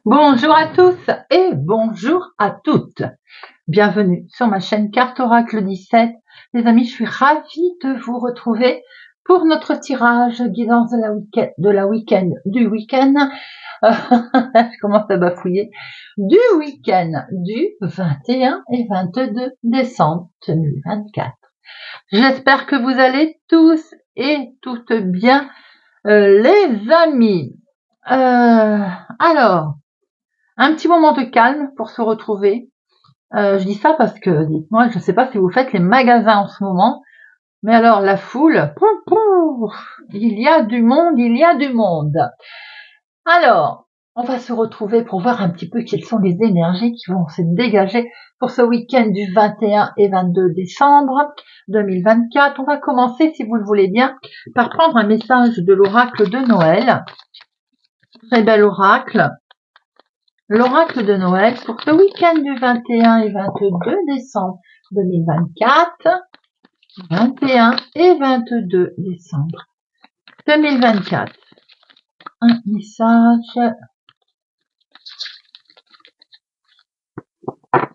Bonjour à tous et bonjour à toutes. Bienvenue sur ma chaîne Carte Oracle 17. Les amis, je suis ravie de vous retrouver pour notre tirage guidance du week-end. Je commence à bafouiller. Du week-end du 21 et 22 décembre 2024. J'espère que vous allez tous et toutes bien, les amis. Alors, un petit moment de calme pour se retrouver. Je dis ça parce que, dites-moi, je ne sais pas si vous faites les magasins en ce moment, mais alors la foule, il y a du monde. Alors, on va se retrouver pour voir un petit peu quelles sont les énergies qui vont se dégager pour ce week-end du 21 et 22 décembre 2024. On va commencer, si vous le voulez bien, par prendre un message de l'oracle de Noël. Très bel oracle. L'oracle de Noël pour ce week-end du 21 et 22 décembre 2024. 21 et 22 décembre 2024. Un message.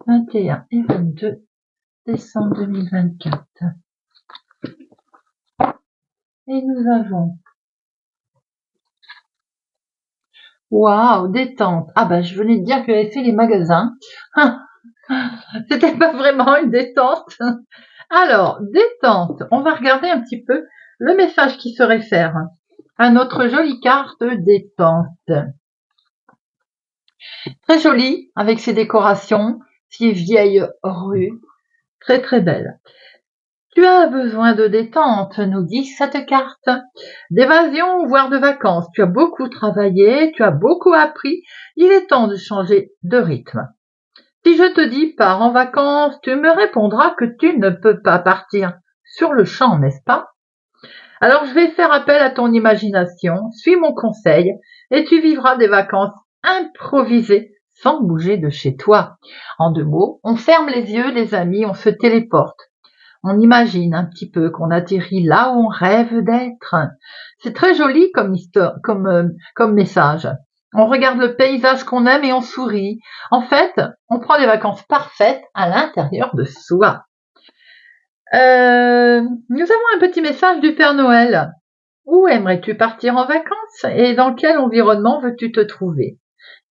21 et 22 décembre 2024. Et nous avons... Waouh, détente. Ah ben, je venais de dire que j'avais fait les magasins. C'était pas vraiment une détente. Alors, détente. On va regarder un petit peu le message qui se réfère à notre jolie carte détente. Très jolie, avec ses décorations, ces vieilles rues. Très très belle. Tu as besoin de détente, nous dit cette carte. D'évasion, voire de vacances. Tu as beaucoup travaillé, tu as beaucoup appris. Il est temps de changer de rythme. Si je te dis pars en vacances, tu me répondras que tu ne peux pas partir sur le champ, n'est-ce pas? Alors je vais faire appel à ton imagination, suis mon conseil et tu vivras des vacances improvisées sans bouger de chez toi. En deux mots, on ferme les yeux, les amis, on se téléporte. On imagine un petit peu qu'on atterrit là où on rêve d'être. C'est très joli comme histoire, comme message. On regarde le paysage qu'on aime et on sourit. En fait, on prend des vacances parfaites à l'intérieur de soi. Nous avons un petit message du Père Noël. Où aimerais-tu partir en vacances et dans quel environnement veux-tu te trouver?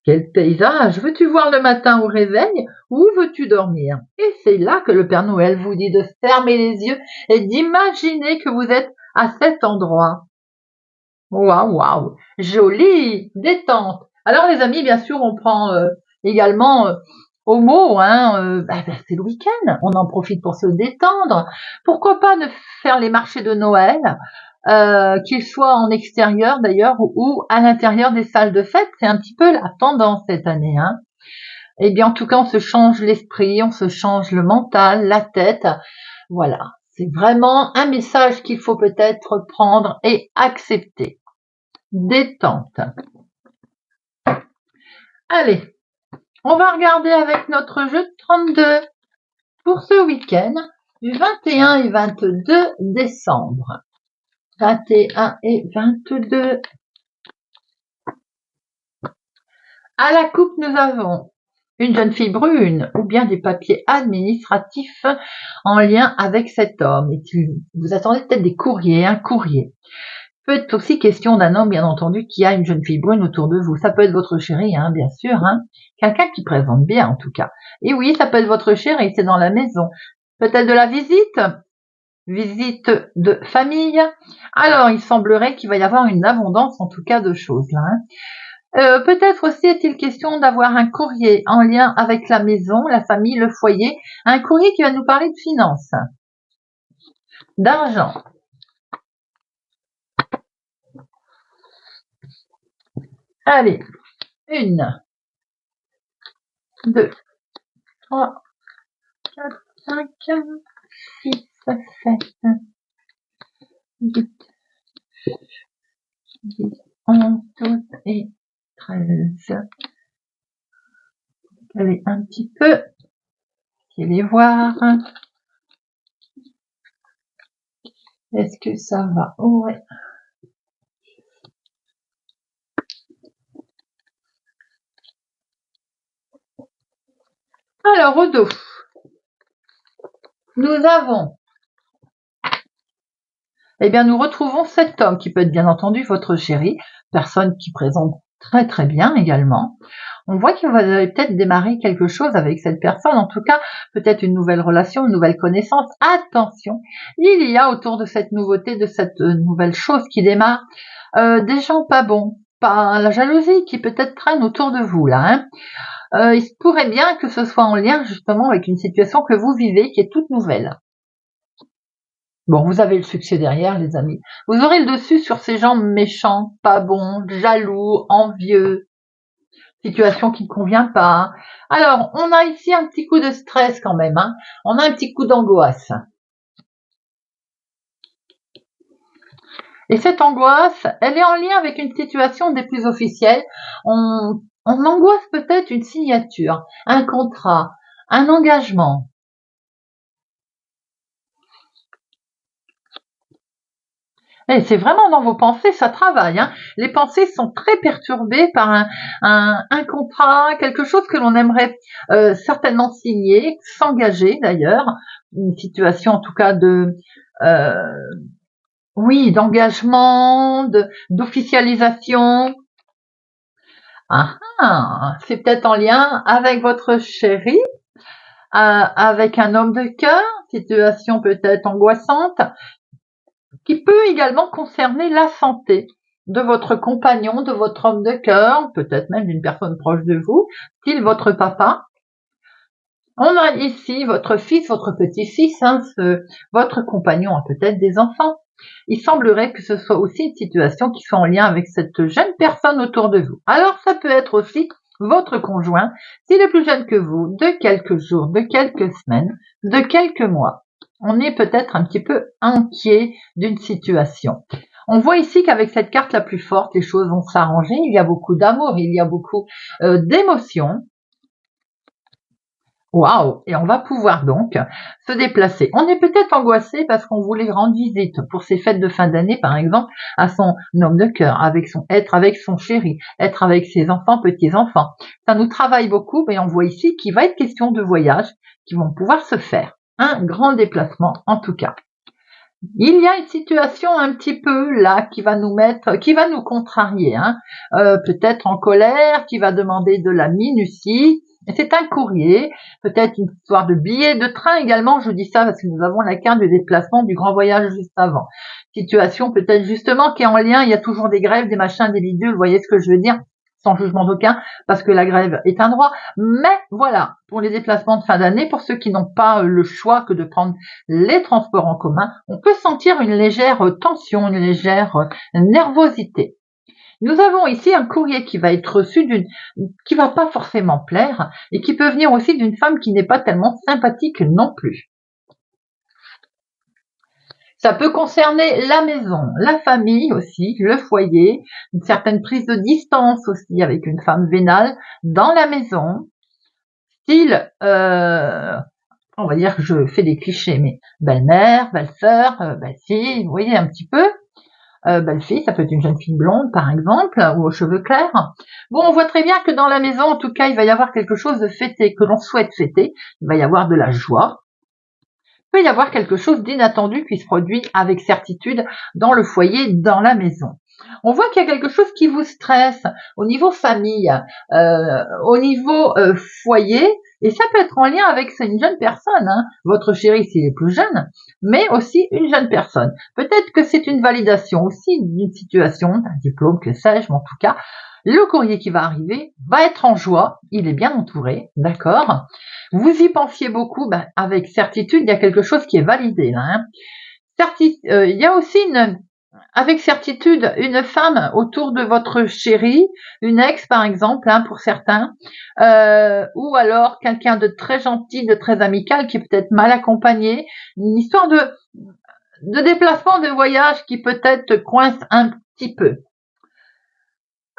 Quel paysage veux-tu voir le matin au réveil? Où veux-tu dormir? Et c'est là que le Père Noël vous dit de fermer les yeux et d'imaginer que vous êtes à cet endroit. Waouh, waouh, joli, détente. Alors les amis, bien sûr, on prend également au mot, c'est le week-end, on en profite pour se détendre. Pourquoi pas ne faire les marchés de Noël, qu'ils soient en extérieur d'ailleurs ou à l'intérieur des salles de fête, c'est un petit peu la tendance cette année. Eh bien, en tout cas, on se change l'esprit, on se change le mental, la tête. Voilà, c'est vraiment un message qu'il faut peut-être prendre et accepter. Détente. Allez, on va regarder avec notre jeu de 32 pour ce week-end du 21 et 22 décembre. 21 et 22. À la coupe, nous avons une jeune fille brune ou bien des papiers administratifs en lien avec cet homme. Et vous attendez peut-être des courriers, un courrier. Peut être aussi question d'un homme, bien entendu, qui a une jeune fille brune autour de vous. Ça peut être votre chéri, bien sûr. Quelqu'un qui présente bien, en tout cas. Et oui, ça peut être votre chéri, c'est dans la maison. Peut-être de la visite de famille. Alors, il semblerait qu'il va y avoir une abondance, en tout cas, de choses là. Peut-être aussi est-il question d'avoir un courrier en lien avec la maison, la famille, le foyer. Un courrier qui va nous parler de finances, d'argent. Allez, 1, 2, 3, 4, 5, 6, 7, 8, 10, 11, 12 et 13. Allez, un petit peu. Allez voir. Est-ce que ça va? Ouais. Alors, au dos, nous avons, nous retrouvons cet homme qui peut être bien entendu votre chéri, personne qui présente très très bien également. On voit que vous allez peut-être démarrer quelque chose avec cette personne, en tout cas peut-être une nouvelle relation, une nouvelle connaissance. Attention, il y a autour de cette nouveauté, de cette nouvelle chose qui démarre, des gens pas bons, pas la jalousie qui peut-être traîne autour de vous là. Il se pourrait bien que ce soit en lien justement avec une situation que vous vivez qui est toute nouvelle. Bon, vous avez le succès derrière, les amis. Vous aurez le dessus sur ces gens méchants, pas bons, jaloux, envieux, situation qui ne convient pas. Alors, on a ici un petit coup de stress quand même. On a un petit coup d'angoisse. Et cette angoisse, elle est en lien avec une situation des plus officielles. On angoisse peut-être une signature, un contrat, un engagement. Et c'est vraiment dans vos pensées, ça travaille. Les pensées sont très perturbées par un contrat, quelque chose que l'on aimerait certainement signer, s'engager d'ailleurs, une situation en tout cas de d'engagement, d'officialisation. C'est peut-être en lien avec votre chéri, avec un homme de cœur, situation peut-être angoissante, qui peut également concerner la santé de votre compagnon, de votre homme de cœur, peut-être même d'une personne proche de vous, style votre papa. On a ici votre fils, votre petit-fils, votre compagnon a peut-être des enfants. Il semblerait que ce soit aussi une situation qui soit en lien avec cette jeune personne autour de vous. Alors ça peut être aussi votre conjoint, s'il est plus jeune que vous, de quelques jours, de quelques semaines, de quelques mois. On est peut-être un petit peu inquiet d'une situation. On voit ici qu'avec cette carte la plus forte, les choses vont s'arranger. Il y a beaucoup d'amour, il y a beaucoup d'émotions. Waouh! Et on va pouvoir donc se déplacer. On est peut-être angoissé parce qu'on voulait rendre visite pour ses fêtes de fin d'année, par exemple, à son homme de cœur, être avec son chéri, être avec ses enfants, petits-enfants. Ça nous travaille beaucoup, mais on voit ici qu'il va être question de voyages qui vont pouvoir se faire. Un grand déplacement, en tout cas. Il y a une situation un petit peu là qui va nous contrarier, peut-être en colère, qui va demander de la minutie. C'est un courrier, peut-être une histoire de billets de train également. Je dis ça parce que nous avons la carte du déplacement du grand voyage juste avant. Situation peut-être justement qui est en lien. Il y a toujours des grèves, des machins, des bidules. Vous voyez ce que je veux dire? Sans jugement d'aucun, parce que la grève est un droit. Mais voilà, pour les déplacements de fin d'année, pour ceux qui n'ont pas le choix que de prendre les transports en commun, on peut sentir une légère tension, une légère nervosité. Nous avons ici un courrier qui va être reçu qui va pas forcément plaire et qui peut venir aussi d'une femme qui n'est pas tellement sympathique non plus. Ça peut concerner la maison, la famille aussi, le foyer, une certaine prise de distance aussi avec une femme vénale dans la maison. Style, on va dire que je fais des clichés, mais belle-mère, belle-sœur, belle-fille, vous voyez un petit peu. Belle-fille, ça peut être une jeune fille blonde par exemple, ou aux cheveux clairs. Bon, on voit très bien que dans la maison, en tout cas, il va y avoir quelque chose de fêté, que l'on souhaite fêter. Il va y avoir de la joie. Il peut y avoir quelque chose d'inattendu qui se produit avec certitude dans le foyer, dans la maison. On voit qu'il y a quelque chose qui vous stresse au niveau famille, au niveau foyer, et ça peut être en lien avec une jeune personne, votre chéri s'il est plus jeune, mais aussi une jeune personne. Peut-être que c'est une validation aussi d'une situation, d'un diplôme, que sais-je, mais en tout cas, le courrier qui va arriver va être en joie, il est bien entouré, d'accord? Vous y pensiez beaucoup, avec certitude, il y a quelque chose qui est validé là. Il y a aussi avec certitude une femme autour de votre chéri, une ex par exemple, pour certains, ou alors quelqu'un de très gentil, de très amical, qui est peut-être mal accompagné, une histoire de déplacement, de voyage qui peut-être coince un petit peu.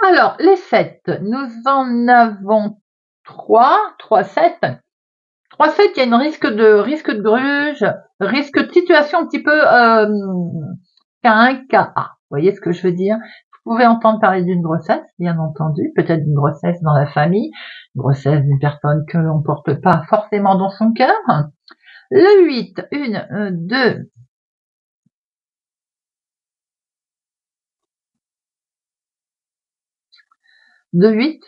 Alors, les 7, nous en avons 3, 7. 3-7, il y a une risque de gruge, risque de situation un petit peu K1, KA. Vous voyez ce que je veux dire? Vous pouvez entendre parler d'une grossesse, bien entendu, peut-être d'une grossesse dans la famille, une grossesse d'une personne que l'on porte pas forcément dans son cœur. Le 8, 1, 2, de 8.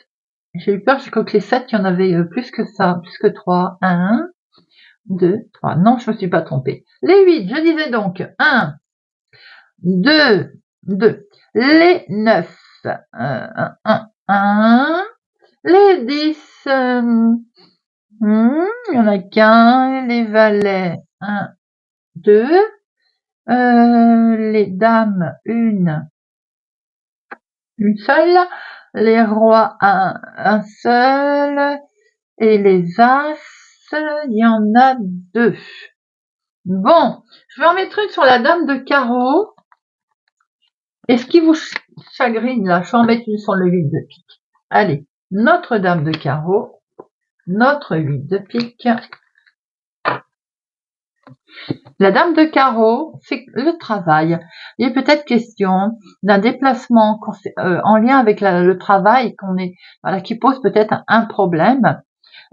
J'ai eu peur, j'ai cru que les 7, il y en avait plus que ça, plus que 3. 1, 2, 3. Non, je me suis pas trompée. Les 8, je disais donc 1, 2, 2. Les 9, 1, 1. Les 10, il y en a qu'un. Les valets, 1, 2. Les dames, une seule. Les rois, un seul. Et les as, il y en a 2. Bon, je vais en mettre une sur la dame de carreau. Et ce qui vous chagrine là, je vais en mettre une sur le 8 de pique. Allez, notre dame de carreau, notre 8 de pique. La dame de carreau, c'est le travail. Il est peut-être question d'un déplacement en lien avec le travail qui pose peut-être un problème.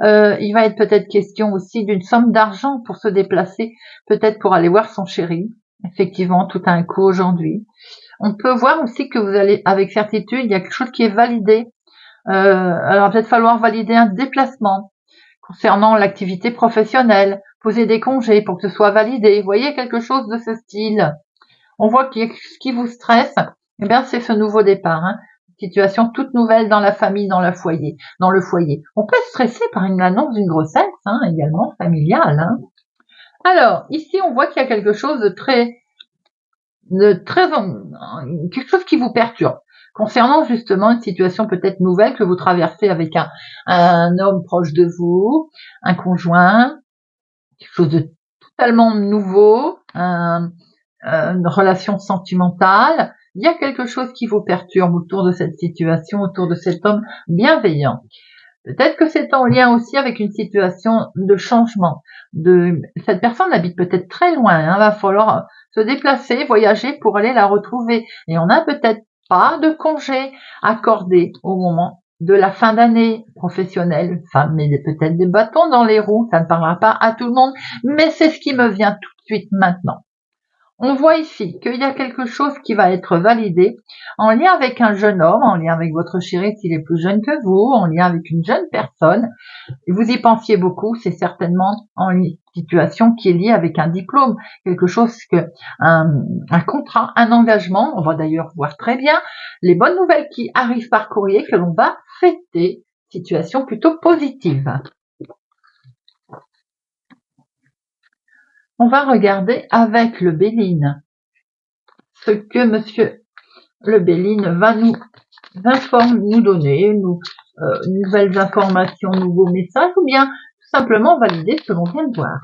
Il va être peut-être question aussi d'une somme d'argent pour se déplacer, peut-être pour aller voir son chéri. Effectivement, tout a un coût aujourd'hui. On peut voir aussi que vous allez, avec certitude, il y a quelque chose qui est validé. Alors peut-être falloir valider un déplacement concernant l'activité professionnelle, poser des congés pour que ce soit validé. Vous voyez, quelque chose de ce style. On voit qu'il y a ce qui vous stresse, eh bien c'est ce nouveau départ. Situation toute nouvelle dans la famille, dans le foyer. On peut être stressé par une annonce d'une grossesse, également familiale. Alors, ici, on voit qu'il y a quelque chose de très quelque chose qui vous perturbe. Concernant justement une situation peut-être nouvelle que vous traversez avec un homme proche de vous, un conjoint, quelque chose de totalement nouveau, une relation sentimentale. Il y a quelque chose qui vous perturbe autour de cette situation, autour de cet homme bienveillant. Peut-être que c'est en lien aussi avec une situation de changement. Cette personne habite peut-être très loin, va falloir se déplacer, voyager pour aller la retrouver. Et on n'a peut-être pas de congé accordé au moment de la fin d'année professionnelle. Enfin, mais peut-être des bâtons dans les roues, ça ne parlera pas à tout le monde, mais c'est ce qui me vient tout de suite maintenant. On voit ici qu'il y a quelque chose qui va être validé en lien avec un jeune homme, en lien avec votre chéri s'il est plus jeune que vous, en lien avec une jeune personne. Vous y pensiez beaucoup, c'est certainement en situation qui est liée avec un diplôme, quelque chose un contrat, un engagement. On va d'ailleurs voir très bien les bonnes nouvelles qui arrivent par courrier que l'on va fêter. Situation plutôt positive. On va regarder avec le Béline ce que monsieur le Béline va nous donner, nouvelles informations, nouveaux messages, ou bien tout simplement valider ce que l'on vient de voir.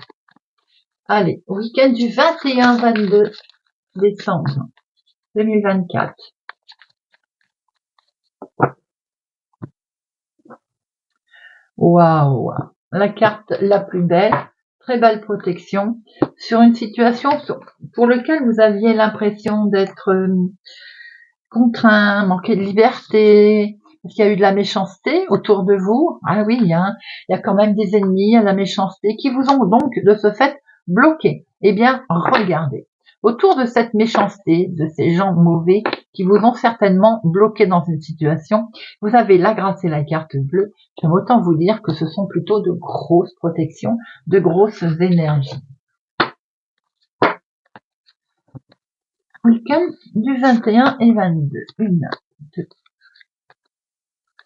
Allez, week-end du 21-22 décembre 2024. Waouh, la carte la plus belle, très belle protection sur une situation pour laquelle vous aviez l'impression d'être contraint, manquer de liberté, parce qu'il y a eu de la méchanceté autour de vous. Ah oui, il y a quand même des ennemis à la méchanceté qui vous ont donc de ce fait bloqué. Eh bien, regardez. Autour de cette méchanceté, de ces gens mauvais qui vous ont certainement bloqué dans une situation, vous avez la grâce et la carte bleue. J'aime autant vous dire que ce sont plutôt de grosses protections, de grosses énergies. Week-end du 21 et 22. 1, 2,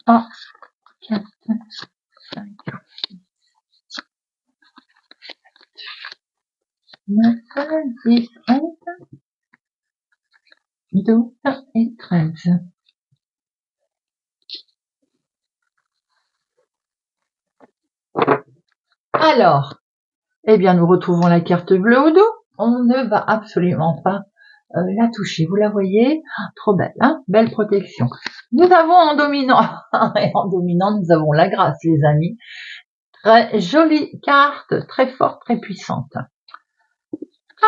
3, 4, 5, 6, 9, 10, 11, 12 et 13. Alors, eh bien, nous retrouvons la carte bleue au dos. On ne va absolument pas la toucher. Vous la voyez? Trop belle, belle protection. Nous avons en dominant, nous avons la grâce, les amis. Très jolie carte, très forte, très puissante.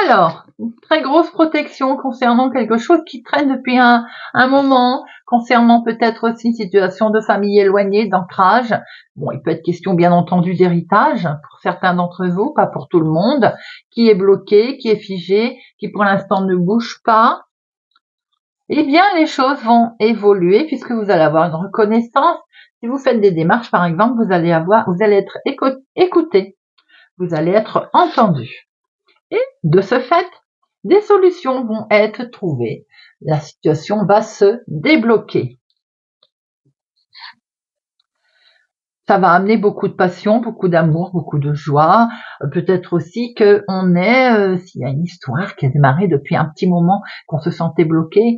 Alors, une très grosse protection concernant quelque chose qui traîne depuis un moment, concernant peut-être aussi une situation de famille éloignée, d'ancrage. Bon, il peut être question bien entendu d'héritage pour certains d'entre vous, pas pour tout le monde, qui est bloqué, qui est figé, qui pour l'instant ne bouge pas. Eh bien, les choses vont évoluer puisque vous allez avoir une reconnaissance. Si vous faites des démarches, par exemple, vous allez être écouté, vous allez être entendu. Et de ce fait, des solutions vont être trouvées. La situation va se débloquer. Ça va amener beaucoup de passion, beaucoup d'amour, beaucoup de joie. Peut-être aussi qu'on est, s'il y a une histoire qui a démarré depuis un petit moment, qu'on se sentait bloqué,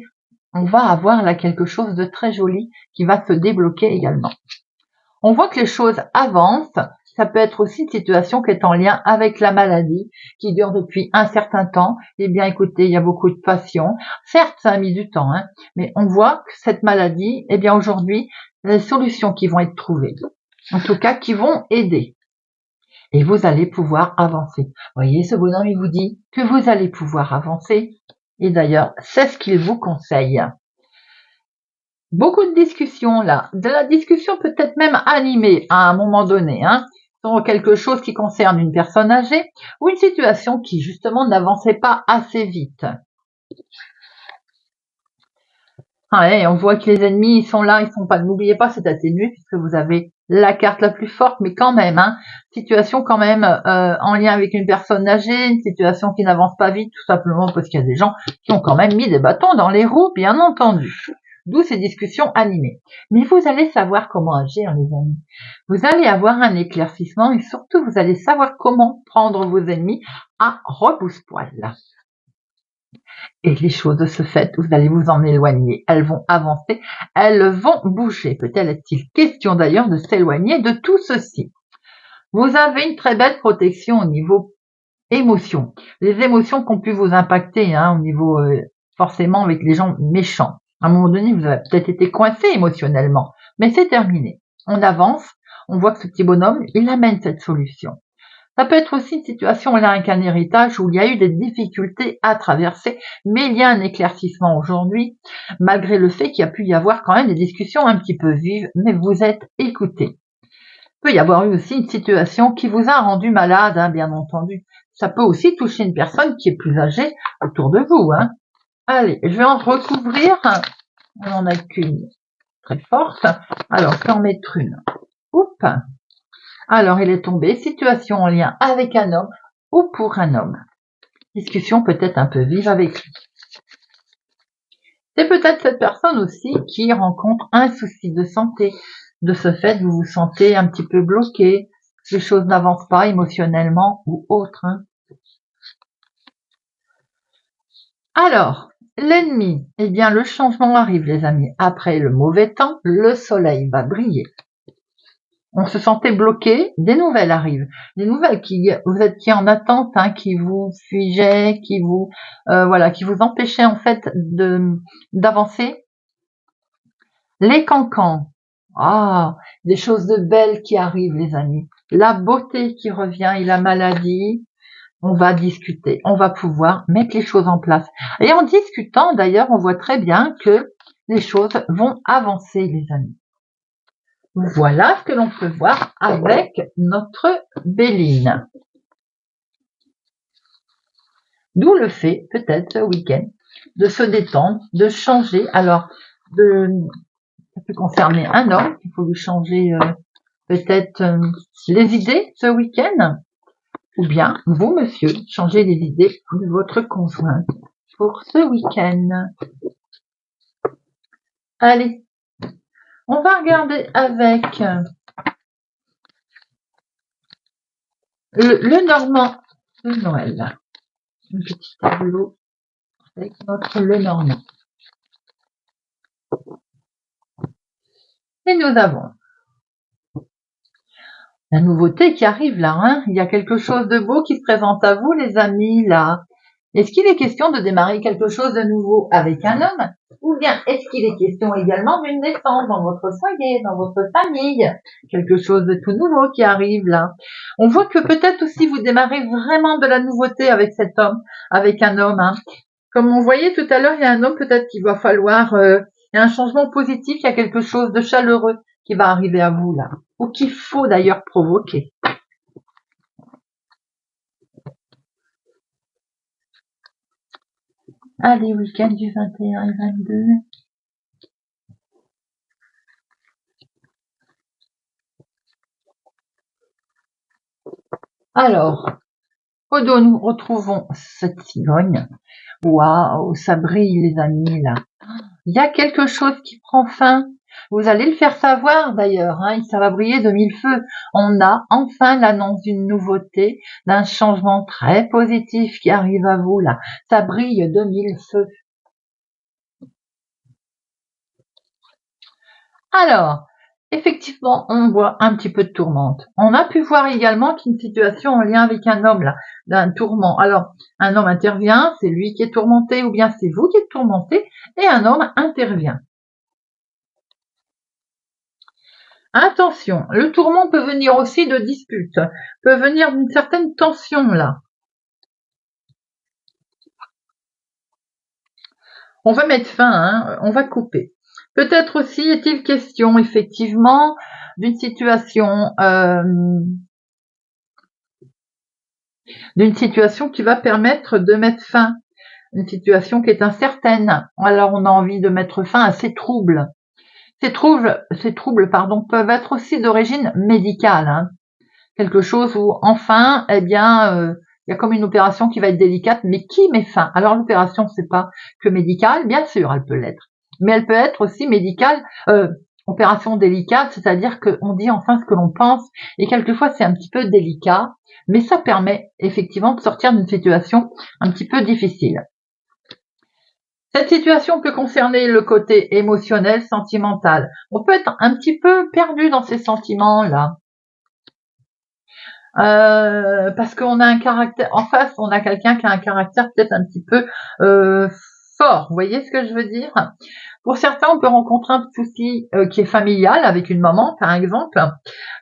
on va avoir là quelque chose de très joli qui va se débloquer également. On voit que les choses avancent. Ça peut être aussi une situation qui est en lien avec la maladie, qui dure depuis un certain temps. Eh bien, écoutez, il y a beaucoup de passion. Certes, ça a mis du temps, hein, mais on voit que cette maladie, eh bien, aujourd'hui, les solutions qui vont être trouvées, en tout cas, qui vont aider. Et vous allez pouvoir avancer. Vous voyez, ce bonhomme, il vous dit que vous allez pouvoir avancer. Et d'ailleurs, c'est ce qu'il vous conseille. Beaucoup de discussions là, de la discussion peut-être même animée à un moment donné, hein, sur quelque chose qui concerne une personne âgée ou une situation qui justement n'avançait pas assez vite. Ouais, on voit que les ennemis ils sont là, ils sont pas. N'oubliez pas, c'est atténué puisque vous avez la carte la plus forte, mais quand même, hein, situation quand même en lien avec une personne âgée, une situation qui n'avance pas vite, tout simplement parce qu'il y a des gens qui ont quand même mis des bâtons dans les roues, bien entendu. D'où ces discussions animées. Mais vous allez savoir comment agir, les amis. Vous allez avoir un éclaircissement et surtout, vous allez savoir comment prendre vos ennemis à rebousse-poil. Et les choses de ce fait, vous allez vous en éloigner. Elles vont avancer, elles vont bouger. Peut-être est-il question d'ailleurs de s'éloigner de tout ceci. Vous avez une très belle protection au niveau émotion. Les émotions qui ont pu vous impacter, hein, au niveau forcément avec les gens méchants. À un moment donné, vous avez peut-être été coincé émotionnellement, mais c'est terminé. On avance, on voit que ce petit bonhomme, il amène cette solution. Ça peut être aussi une situation là avec un héritage où il y a eu des difficultés à traverser, mais il y a un éclaircissement aujourd'hui, malgré le fait qu'il y a pu y avoir quand même des discussions un petit peu vives, mais vous êtes écoutés. Il peut y avoir eu aussi une situation qui vous a rendu malade, hein, bien entendu. Ça peut aussi toucher une personne qui est plus âgée autour de vous. Hein. Allez, je vais en recouvrir. On n'en a qu'une très forte. Alors, je vais en mettre une. Oups. Alors, il est tombé. Situation en lien avec un homme ou pour un homme. Discussion peut-être un peu vive avec lui. C'est peut-être cette personne aussi qui rencontre un souci de santé. De ce fait, vous vous sentez un petit peu bloqué. Les choses n'avancent pas émotionnellement ou autre. Hein. Alors, l'ennemi, eh bien, le changement arrive, les amis. Après le mauvais temps, le soleil va briller. On se sentait bloqué, des nouvelles arrivent. Des nouvelles vous étiez en attente, hein, qui vous figeaient, qui vous empêchaient en fait d'avancer. Les cancans. Ah, des choses de belles qui arrivent, les amis. La beauté qui revient et la maladie. On va discuter, on va pouvoir mettre les choses en place. Et en discutant, d'ailleurs, on voit très bien que les choses vont avancer, les amis. Voilà ce que l'on peut voir avec notre Béline. D'où le fait, peut-être, ce week-end, de se détendre, de changer. Alors, ça peut concerner un homme, il faut lui changer peut-être les idées ce week-end. Ou bien, vous, monsieur, changez les idées de votre conjoint pour ce week-end. Allez, on va regarder avec le Normand de Noël. Un petit tableau avec notre le Normand. Et nous avons la nouveauté qui arrive là. Hein. Il y a quelque chose de beau qui se présente à vous, les amis, là. Est-ce qu'il est question de démarrer quelque chose de nouveau avec un homme? Ou bien est-ce qu'il est question également d'une naissance dans votre foyer, dans votre famille? Quelque chose de tout nouveau qui arrive là. On voit que peut-être aussi vous démarrez vraiment de la nouveauté avec cet homme, avec un homme. Hein. Comme on voyait tout à l'heure, il y a un homme peut-être qu'il va falloir... il y a un changement positif, il y a quelque chose de chaleureux qui va arriver à vous là. Ou qu'il faut d'ailleurs provoquer. Allez, week-end du 21 et 22. Alors, Odo, nous retrouvons cette cigogne. Waouh, ça brille les amis là. Il y a quelque chose qui prend fin. Vous allez le faire savoir d'ailleurs, hein, ça va briller de mille feux. On a enfin l'annonce d'une nouveauté, d'un changement très positif qui arrive à vous là. Ça brille de mille feux. Alors, effectivement, on voit un petit peu de tourmente. On a pu voir également qu'une situation en lien avec un homme là, d'un tourment. Alors, un homme intervient, c'est lui qui est tourmenté ou bien c'est vous qui êtes tourmenté et un homme intervient. Attention, le tourment peut venir aussi de disputes, peut venir d'une certaine tension là. On va mettre fin, hein, on va couper. Peut-être aussi est-il question effectivement d'une situation qui va permettre de mettre fin, une situation qui est incertaine. Alors on a envie de mettre fin à ces troubles. Ces troubles, peuvent être aussi d'origine médicale. Hein. Quelque chose où enfin, il y a comme une opération qui va être délicate, mais qui met fin? Alors l'opération, c'est pas que médicale, bien sûr, elle peut l'être, mais elle peut être aussi médicale, opération délicate, c'est-à-dire qu'on dit enfin ce que l'on pense, et quelquefois c'est un petit peu délicat, mais ça permet effectivement de sortir d'une situation un petit peu difficile. Cette situation peut concerner le côté émotionnel, sentimental. On peut être un petit peu perdu dans ces sentiments-là. Parce qu'on a un caractère, en face, on a quelqu'un qui a un caractère peut-être un petit peu fort. Vous voyez ce que je veux dire? Pour certains, on peut rencontrer un souci qui est familial avec une maman, par exemple.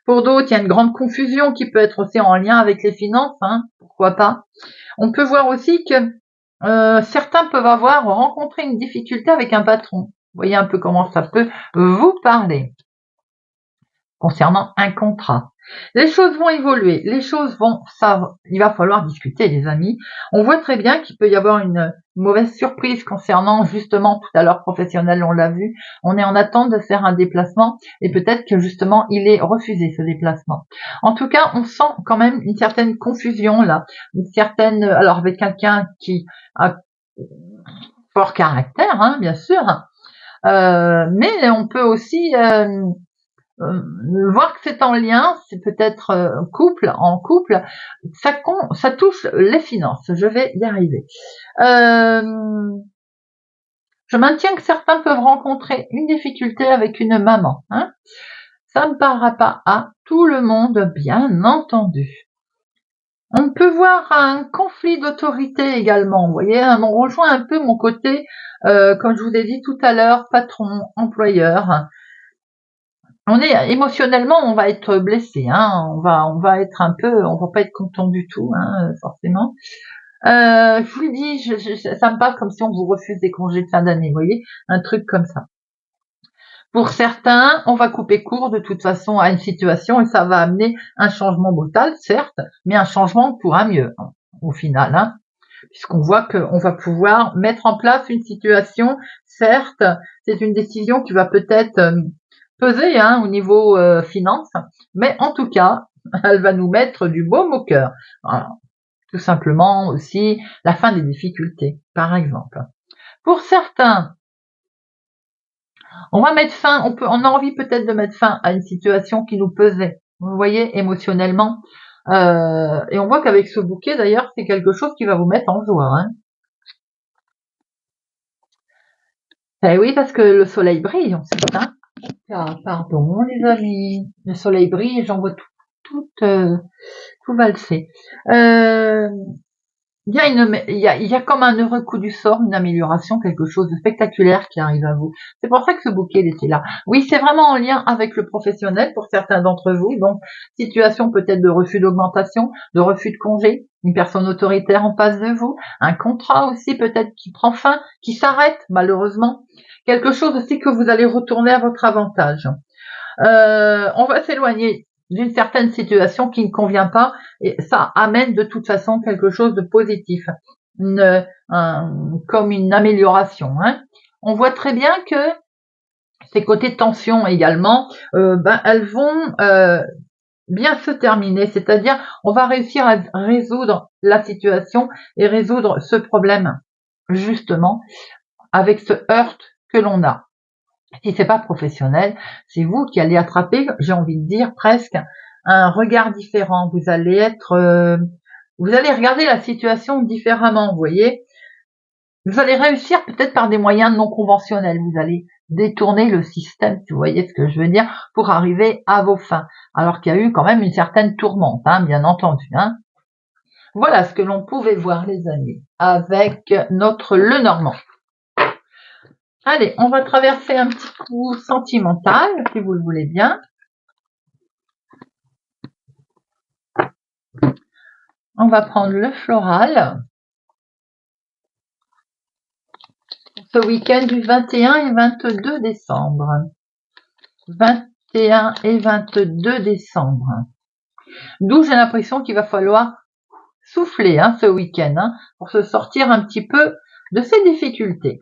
Pour d'autres, il y a une grande confusion qui peut être aussi en lien avec les finances. Hein, pourquoi pas? On peut voir aussi que certains peuvent avoir rencontré une difficulté avec un patron. Vous voyez un peu comment ça peut vous parler concernant un contrat. Les choses vont évoluer, il va falloir discuter les amis. On voit très bien qu'il peut y avoir une mauvaise surprise concernant justement tout à l'heure professionnel, on l'a vu. On est en attente de faire un déplacement et peut-être que justement il est refusé ce déplacement. En tout cas, on sent quand même une certaine confusion là, alors avec quelqu'un qui a fort caractère, hein, bien sûr, mais on peut aussi voir que c'est en lien, c'est peut-être en couple, ça touche les finances. Je vais y arriver. Je maintiens que certains peuvent rencontrer une difficulté avec une maman. Hein. Ça ne parlera pas à tout le monde, bien entendu. On peut voir un conflit d'autorité également. Vous voyez, on rejoint un peu mon côté, comme je vous ai dit tout à l'heure, patron, employeur. On est émotionnellement, on va être blessé, hein. On va être un peu, on va pas être content du tout, hein, forcément. Je vous le dis, ça me passe comme si on vous refuse des congés de fin d'année, vous voyez, un truc comme ça. Pour certains, on va couper court de toute façon à une situation et ça va amener un changement brutal, certes, mais un changement pour un mieux, hein, au final, hein, puisqu'on voit qu'on va pouvoir mettre en place une situation, certes, c'est une décision qui va peut-être peser hein, au niveau finance, mais en tout cas, elle va nous mettre du baume au cœur. Voilà. Tout simplement aussi la fin des difficultés, par exemple. Pour certains, on va mettre fin, on a envie peut-être de mettre fin à une situation qui nous pesait, vous voyez, émotionnellement. Et on voit qu'avec ce bouquet, d'ailleurs, c'est quelque chose qui va vous mettre en joie. Hein. Eh oui, parce que le soleil brille ensuite. Hein. Ah, pardon, les amis. Le soleil brille et j'en vois tout valser. il y a comme un heureux coup du sort, une amélioration, quelque chose de spectaculaire qui arrive à vous. C'est pour ça que ce bouquet il était là. Oui, c'est vraiment en lien avec le professionnel pour certains d'entre vous. Donc, situation peut-être de refus d'augmentation, de refus de congé, une personne autoritaire en face de vous, un contrat aussi peut-être qui prend fin, qui s'arrête malheureusement. Quelque chose aussi que vous allez retourner à votre avantage. On va s'éloigner d'une certaine situation qui ne convient pas et ça amène de toute façon quelque chose de positif, comme une amélioration. Hein. On voit très bien que ces côtés tension également, elles vont bien se terminer, c'est-à-dire on va réussir à résoudre la situation et résoudre ce problème justement avec ce heurt que l'on a. Si c'est pas professionnel, c'est vous qui allez attraper, j'ai envie de dire presque un regard différent. Vous allez vous allez regarder la situation différemment, vous voyez. Vous allez réussir peut-être par des moyens non conventionnels. Vous allez détourner le système, si vous voyez ce que je veux dire, pour arriver à vos fins. Alors qu'il y a eu quand même une certaine tourmente, hein, bien entendu. Hein. Voilà ce que l'on pouvait voir, les amis, avec notre Lenormand. Allez, on va traverser un petit coup sentimental, si vous le voulez bien. On va prendre le floral. Ce week-end du 21 et 22 décembre. 21 et 22 décembre. D'où j'ai l'impression qu'il va falloir souffler ce week-end pour se sortir un petit peu de ces difficultés.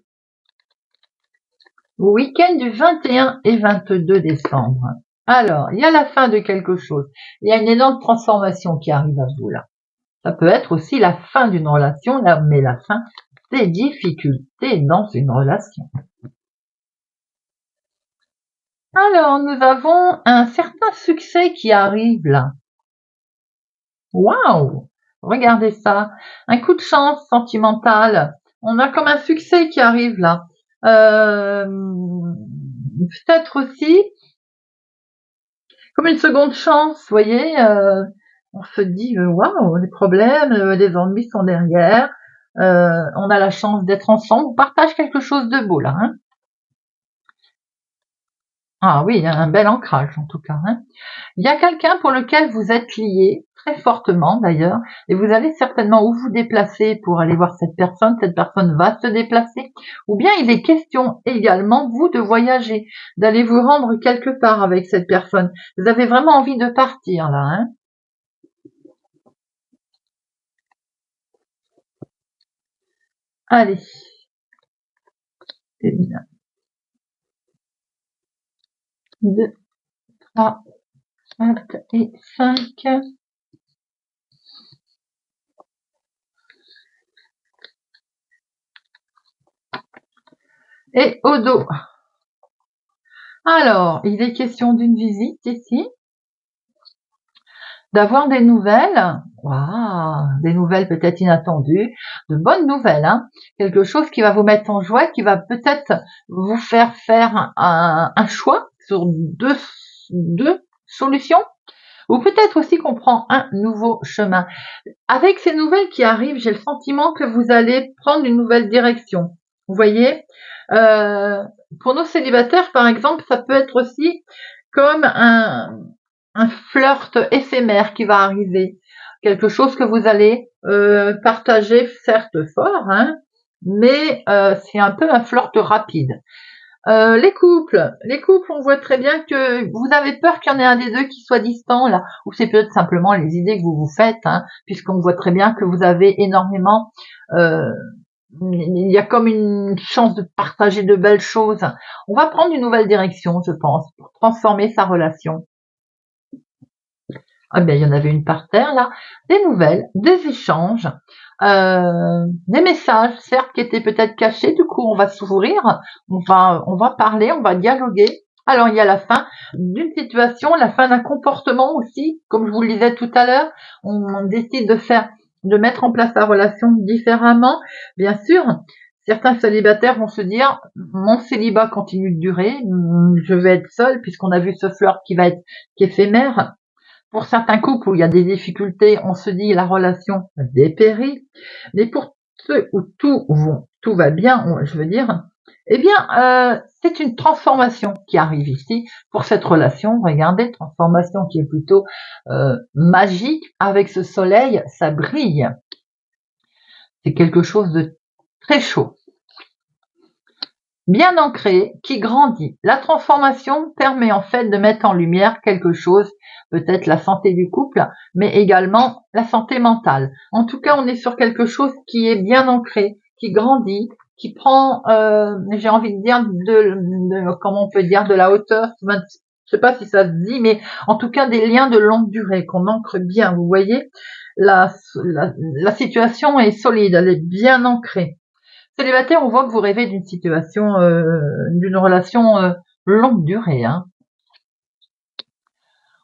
Au week-end du 21 et 22 décembre. Alors, il y a la fin de quelque chose. Il y a une énorme transformation qui arrive à vous là. Ça peut être aussi la fin d'une relation, là, mais la fin des difficultés dans une relation. Alors, nous avons un certain succès qui arrive là. Waouh! Regardez ça. Un coup de chance sentimental. On a comme un succès qui arrive là. Peut-être aussi comme une seconde chance, vous voyez. On se dit, waouh, les problèmes, les ennuis sont derrière. On a la chance d'être ensemble. On partage quelque chose de beau là. Hein. Ah oui, il y a un bel ancrage en tout cas. Hein. Il y a quelqu'un pour lequel vous êtes lié, très fortement d'ailleurs, et vous allez certainement ou vous déplacer pour aller voir cette personne va se déplacer, ou bien il est question également, vous, de voyager, d'aller vous rendre quelque part avec cette personne. Vous avez vraiment envie de partir là. Hein. Allez. 2, 3, 4 et 5. Et au dos. Alors, il est question d'une visite ici, d'avoir des nouvelles, des nouvelles peut-être inattendues, de bonnes nouvelles, hein, quelque chose qui va vous mettre en joie, qui va peut-être vous faire faire un choix sur deux solutions, ou peut-être aussi qu'on prend un nouveau chemin. Avec ces nouvelles qui arrivent, j'ai le sentiment que vous allez prendre une nouvelle direction. Vous voyez, pour nos célibataires, par exemple, ça peut être aussi comme un flirt éphémère qui va arriver, quelque chose que vous allez partager, certes fort, hein, mais c'est un peu un flirt rapide. Les couples, on voit très bien que vous avez peur qu'il y en ait un des deux qui soit distant là, ou c'est peut-être simplement les idées que vous vous faites, hein, puisqu'on voit très bien que vous avez énormément, il y a comme une chance de partager de belles choses. On va prendre une nouvelle direction, je pense, pour transformer sa relation. Ah ben, il y en avait une par terre là, des nouvelles, des échanges, des messages, certes, qui étaient peut-être cachés. Du coup, on va s'ouvrir, on va parler, on va dialoguer. Alors, il y a la fin d'une situation, la fin d'un comportement aussi, comme je vous le disais tout à l'heure. On décide de mettre en place la relation différemment. Bien sûr, certains célibataires vont se dire, mon célibat continue de durer, je vais être seule puisqu'on a vu ce flirt qui est éphémère. Pour certains couples où il y a des difficultés, on se dit la relation dépérit. Mais pour ceux où tout va bien, je veux dire, eh bien, c'est une transformation qui arrive ici pour cette relation. Regardez, transformation qui est plutôt magique. Avec ce soleil, ça brille. C'est quelque chose de très chaud, bien ancré, qui grandit. La transformation permet en fait de mettre en lumière quelque chose, peut-être la santé du couple, mais également la santé mentale. En tout cas, on est sur quelque chose qui est bien ancré, qui grandit, qui prend, j'ai envie de dire, comment on peut dire, de la hauteur. Je sais pas si ça se dit, mais en tout cas des liens de longue durée qu'on ancre bien. Vous voyez, la situation est solide, elle est bien ancrée. Célibataire, on voit que vous rêvez d'une situation, d'une relation longue durée. Hein.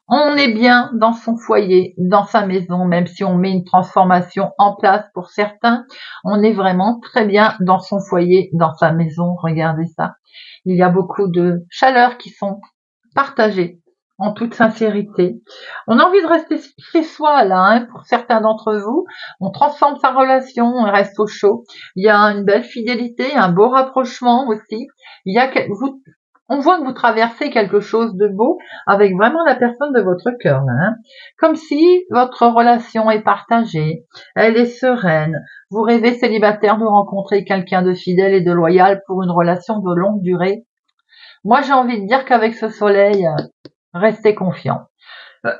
On est bien dans son foyer, dans sa maison, même si on met une transformation en place pour certains, on est vraiment très bien dans son foyer, dans sa maison. Regardez ça. Il y a beaucoup de chaleur qui sont partagées en toute sincérité. On a envie de rester chez soi là, hein, pour certains d'entre vous. On transforme sa relation, on reste au chaud. Il y a une belle fidélité, un beau rapprochement aussi. Il y a on voit que vous traversez quelque chose de beau avec vraiment la personne de votre cœur, là, hein. Comme si votre relation est partagée, elle est sereine. Vous rêvez célibataire de rencontrer quelqu'un de fidèle et de loyal pour une relation de longue durée. Moi, j'ai envie de dire qu'avec ce soleil, restez confiant.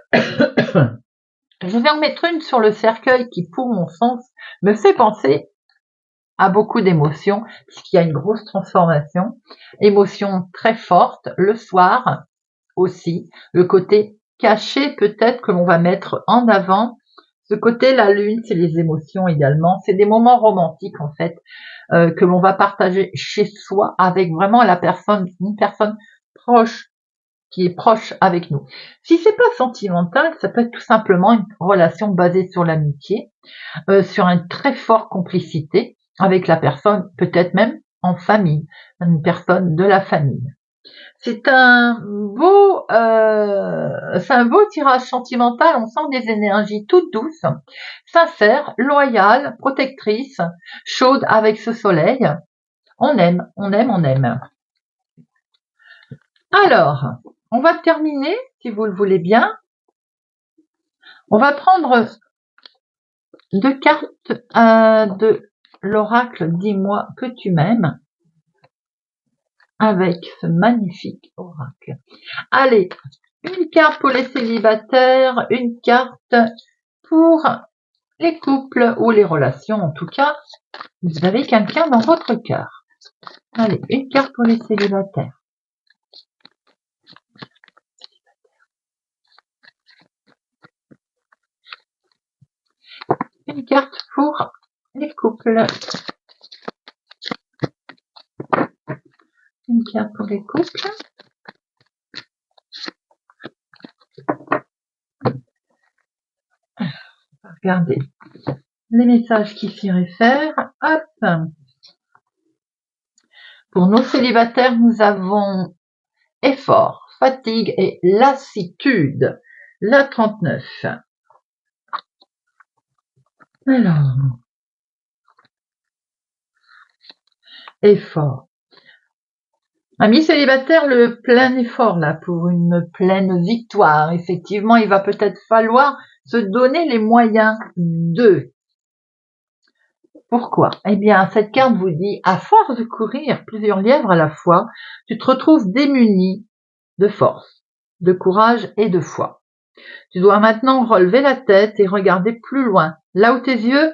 Je vais en mettre une sur le cercueil qui, pour mon sens, me fait penser à beaucoup d'émotions, puisqu'il y a une grosse transformation. Émotions très fortes, le soir aussi, le côté caché peut-être que l'on va mettre en avant. Ce côté, la lune, c'est les émotions également. C'est des moments romantiques, en fait, que l'on va partager chez soi avec vraiment une personne proche, qui est proche avec nous. Si c'est pas sentimental, ça peut être tout simplement une relation basée sur l'amitié, sur une très forte complicité avec la personne, peut-être même en famille, une personne de la famille. C'est un beau tirage sentimental. On sent des énergies toutes douces, sincères, loyales, protectrices, chaudes avec ce soleil. On aime, on aime, on aime. Alors, on va terminer, si vous le voulez bien. On va prendre 2 cartes de l'oracle Dis-moi que tu m'aimes avec ce magnifique oracle. Allez, une carte pour les célibataires, une carte pour les couples ou les relations. En tout cas, vous avez quelqu'un dans votre cœur. Allez, une carte pour les célibataires. Une carte pour les couples. Une carte pour les couples. Regardez les messages qui s'y réfèrent. Hop. Pour nos célibataires, nous avons effort, fatigue et lassitude. La 39. Alors, effort. Amis célibataires, le plein effort là pour une pleine victoire. Effectivement, il va peut-être falloir se donner les moyens de. Pourquoi? Eh bien, cette carte vous dit, à force de courir plusieurs lièvres à la fois, tu te retrouves démuni de force, de courage et de foi. Tu dois maintenant relever la tête et regarder plus loin, là où tes yeux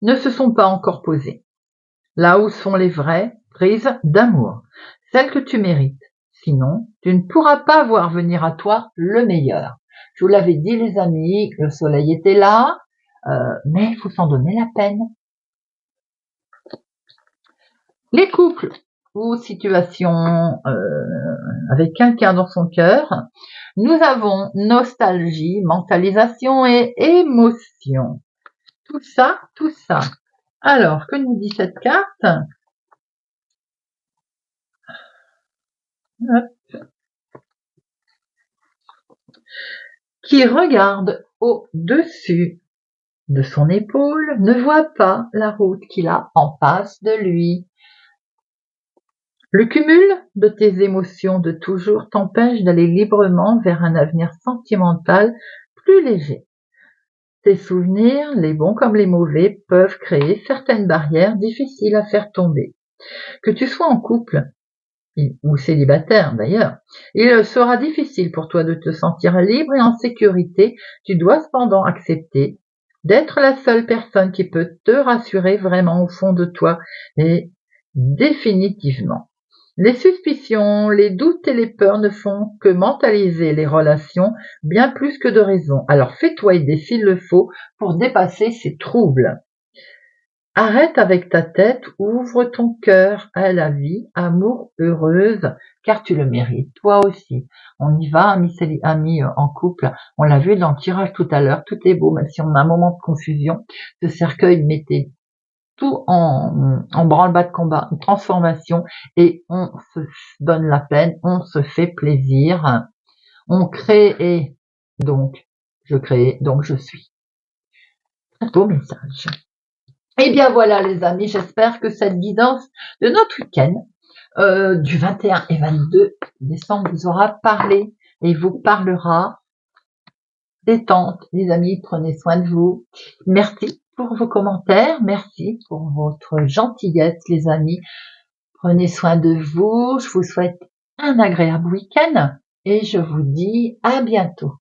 ne se sont pas encore posés. Là où sont les vraies prises d'amour, celles que tu mérites. Sinon, tu ne pourras pas voir venir à toi le meilleur. Je vous l'avais dit, les amis, le soleil était là, mais il faut s'en donner la peine. Les couples ou situations avec quelqu'un dans son cœur, nous avons nostalgie, mentalisation et émotion. Tout ça, tout ça. Alors, que nous dit cette carte? Hop. qui regarde au-dessus de son épaule, ne voit pas la route qu'il a en face de lui. Le cumul de tes émotions de toujours t'empêche d'aller librement vers un avenir sentimental plus léger. Tes souvenirs, les bons comme les mauvais, peuvent créer certaines barrières difficiles à faire tomber. Que tu sois en couple ou célibataire d'ailleurs, il sera difficile pour toi de te sentir libre et en sécurité. Tu dois cependant accepter d'être la seule personne qui peut te rassurer vraiment au fond de toi et définitivement. Les suspicions, les doutes et les peurs ne font que mentaliser les relations bien plus que de raison. Alors fais-toi aider s'il le faut pour dépasser ces troubles. Arrête avec ta tête, ouvre ton cœur à la vie, amour heureuse, car tu le mérites, toi aussi. On y va, amis en couple. On l'a vu dans le tirage tout à l'heure, tout est beau, même si on a un moment de confusion. Ce cercueil mettait tout en branle-bas de combat, une transformation, et on se donne la peine, on se fait plaisir, on crée et donc je crée, donc je suis. Un beau message. Et bien voilà les amis, j'espère que cette guidance de notre week-end du 21 et 22 décembre vous aura parlé et vous parlera. Détente les amis, prenez soin de vous. Merci pour vos commentaires, merci pour votre gentillesse les amis. Prenez soin de vous, je vous souhaite un agréable week-end et je vous dis à bientôt.